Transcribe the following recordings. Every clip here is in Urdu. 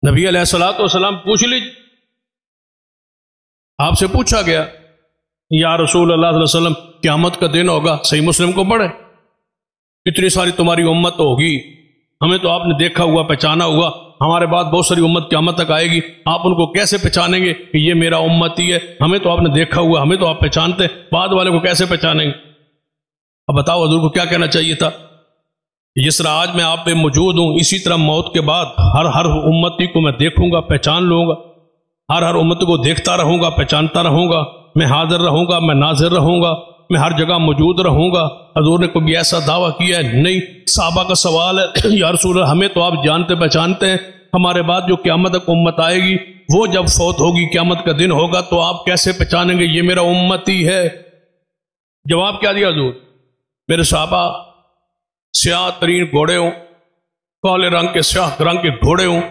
نبی علیہ الصلوۃ والسلام پوچھ لیجیے، آپ سے پوچھا گیا یا رسول اللہ صلی اللہ علیہ وسلم قیامت کا دن ہوگا، صحیح مسلم کو پڑھے، اتنی ساری تمہاری امت ہوگی، ہمیں تو آپ نے دیکھا ہوا پہچانا ہوا، ہمارے بعد بہت ساری امت قیامت تک آئے گی، آپ ان کو کیسے پہچانیں گے کہ یہ میرا امتی ہے؟ ہمیں تو آپ نے دیکھا ہوا، ہمیں تو آپ پہچانتے، بعد والے کو کیسے پہچانیں گے؟ اب بتاؤ حضور کو کیا کہنا چاہیے تھا؟ جس طرح آج میں آپ پہ موجود ہوں، اسی طرح موت کے بعد ہر امتی کو میں دیکھوں گا، پہچان لوں گا، ہر امت کو دیکھتا رہوں گا، پہچانتا رہوں گا، میں حاضر رہوں گا، میں ناظر رہوں گا، میں ہر جگہ موجود رہوں گا۔ حضور نے کوئی ایسا دعویٰ کیا ہے؟ نہیں۔ صحابہ کا سوال ہے یا رسول اللہ ہمیں تو آپ جانتے پہچانتے ہیں، ہمارے بعد جو قیامت تک امت آئے گی وہ جب فوت ہوگی، قیامت کا دن ہوگا، تو آپ کیسے پہچانیں گے یہ میرا امتی ہے؟ جواب کیا دیا حضور؟ میرے صحابہ سیاہ ترین گھوڑے ہوں، کالے رنگ کے سیاہ رنگ کے گھوڑے ہوں،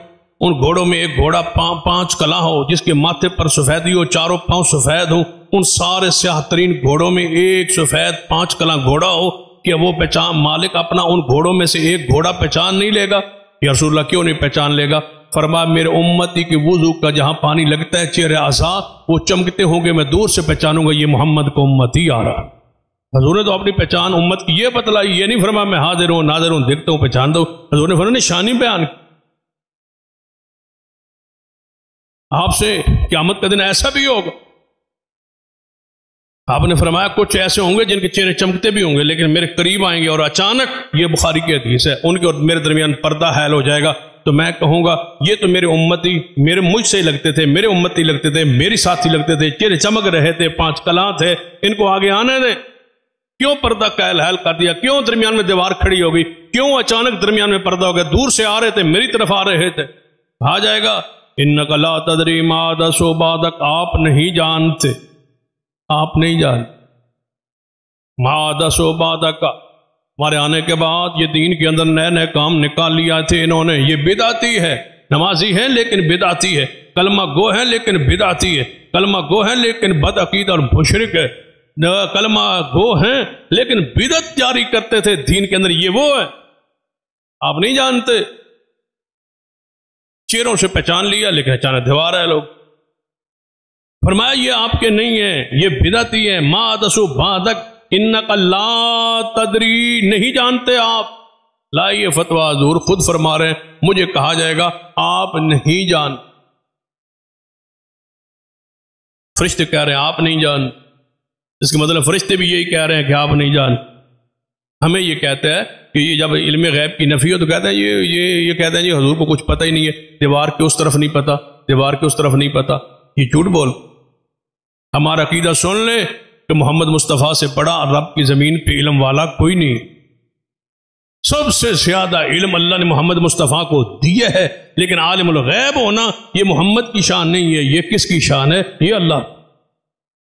ان گھوڑوں میں ایک گھوڑا 5 کلاں ہو، جس کے ماتھے پر سفیدی ہو، چاروں پاؤں سفید ہوں، ان سارے سیاہ ترین گھوڑوں میں ایک سفید 5 کلاں گھوڑا ہو، کہ وہ پہچان مالک اپنا ان گھوڑوں میں سے ایک گھوڑا پہچان نہیں لے گا؟ یا رسول اللہ کیوں نہیں پہچان لے گا؟ فرمایا میرے امتی کے وضو کا جہاں پانی لگتا ہے چہرے اعضاء وہ چمکتے ہوں گے، میں دور سے پہچانوں گا یہ محمد کو امتی آ رہا۔ حضور نے تو اپنی پہچان امت کی یہ بتلائی، یہ نہیں فرمایا میں حاضر ہوں ناظر ہوں دیکھتا ہوں پہچان دو۔ حضور نے فرمایا نشانی بیان کی۔ آپ سے قیامت کا دن ایسا بھی ہوگا، آپ نے فرمایا کچھ ایسے ہوں گے جن کے چہرے چمکتے بھی ہوں گے لیکن میرے قریب آئیں گے اور اچانک، یہ بخاری کی حدیث ہے، ان کے اور میرے درمیان پردہ حائل ہو جائے گا، تو میں کہوں گا یہ تو میرے امتی، میرے مجھ سے ہی لگتے تھے، میرے امتی لگتے تھے، میری ساتھی لگتے تھے، چہرے چمک رہے تھے، 5 کلاں تھے، ان کو آگے آنے دیں۔ کیوں پردہ قائل حائل کر دیا؟ کیوں درمیان میں دیوار کھڑی ہو گئی؟ کیوں اچانک درمیان میں پردہ ہو گیا؟ دور سے آ رہے تھے، میری طرف آ رہے تھے۔ کہا جائے گا انک لا تدری ما احدث بعدک، آپ نہیں جانتے، آپ نہیں جانتے ما احدث بعدک، ہمارے آنے کے بعد یہ دین کے اندر نئے نئے کام نکال لیا تھے انہوں نے، یہ بدعتی ہے، نمازی ہے لیکن بدعتی ہے، کلمہ گو ہے لیکن بدعتی ہے، کلمہ گو ہے لیکن بد عقید اور مشرک ہے، کلمہ گو ہیں لیکن بدعت جاری کرتے تھے دین کے اندر، یہ وہ ہے، آپ نہیں جانتے۔ چہروں سے پہچان لیا لیکن اچانک دیوار ہے لوگ۔ فرمایا یہ آپ کے نہیں ہیں، یہ بدعتی ہے، ما احدث بعدک انک لا تدری، نہیں جانتے آپ۔ لا، یہ فتویٰ حضور خود فرما رہے ہیں، مجھے کہا جائے گا آپ نہیں جان، فرشتے کہہ رہے ہیں آپ نہیں جان، اس کا مطلب فرشتے بھی یہی کہہ رہے ہیں کہ آپ نہیں جان۔ ہمیں یہ کہتے ہیں کہ یہ جب علم غیب کی نفی ہو تو کہتے ہیں یہ کہتے ہیں جی حضور کو کچھ پتہ ہی نہیں ہے، دیوار کے اس طرف نہیں پتہ، دیوار کے اس طرف نہیں پتہ، یہ جھوٹ بول۔ ہمارا عقیدہ سن لے کہ محمد مصطفیٰ سے بڑا رب کی زمین پہ علم والا کوئی نہیں، سب سے زیادہ علم اللہ نے محمد مصطفیٰ کو دیا ہے، لیکن عالم الغیب ہونا یہ محمد کی شان نہیں ہے، یہ کس کی شان ہے؟ یہ اللہ